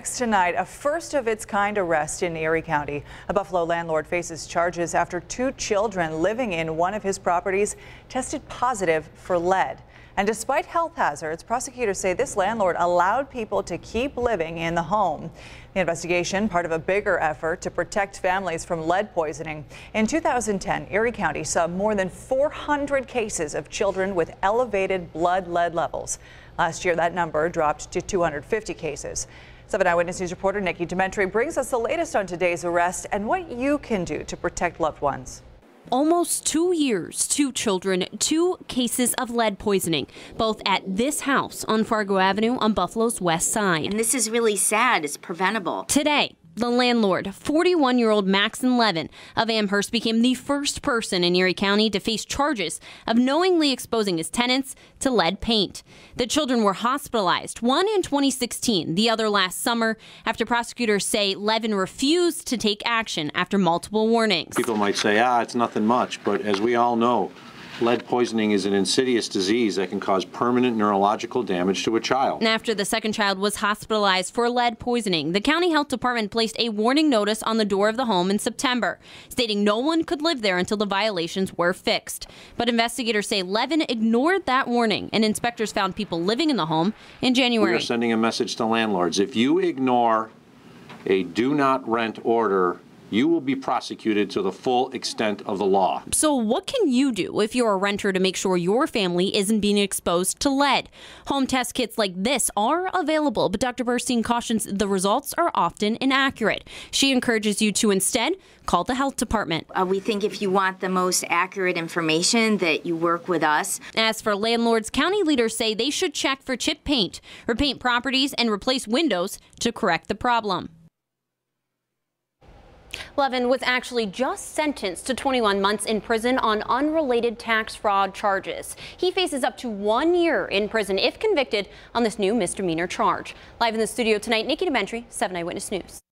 Tonight, a first-of-its-kind arrest in Erie County. A Buffalo landlord faces charges after two children living in one of his properties tested positive for lead. And despite health hazards, prosecutors say this landlord allowed people to keep living in the home. The investigation, part of a bigger effort to protect families from lead poisoning. In 2010, Erie County saw more than 400 cases of children with elevated blood lead levels. Last year, that number dropped to 250 cases. 7 Eyewitness News reporter Nikki Dementri brings us the latest on today's arrest and what you can do to protect loved ones. Almost 2 years, 2 children, 2 cases of lead poisoning, both at this house on Fargo Avenue on Buffalo's west side. And this is really sad. It's preventable. Today, the landlord, 41-year-old Maxon Levin of Amherst, became the first person in Erie County to face charges of knowingly exposing his tenants to lead paint. The children were hospitalized, one in 2016, the other last summer, after prosecutors say Levin refused to take action after multiple warnings. People might say, it's nothing much, but as we all know, lead poisoning is an insidious disease that can cause permanent neurological damage to a child. And after the second child was hospitalized for lead poisoning, the county health department placed a warning notice on the door of the home in September, stating no one could live there until the violations were fixed. But investigators say Levin ignored that warning, and inspectors found people living in the home in January. We are sending a message to landlords. If you ignore a do not rent order, you will be prosecuted to the full extent of the law. So what can you do if you're a renter to make sure your family isn't being exposed to lead? Home test kits like this are available, but Dr. Burstein cautions the results are often inaccurate. She encourages you to instead call the health department. We think if you want the most accurate information that you work with us. As for landlords, county leaders say they should check for chip paint, repaint properties, and replace windows to correct the problem. Levin was actually just sentenced to 21 months in prison on unrelated tax fraud charges. He faces up to 1 year in prison if convicted on this new misdemeanor charge. Live in the studio tonight, Nikki Dementri, 7 Eyewitness News.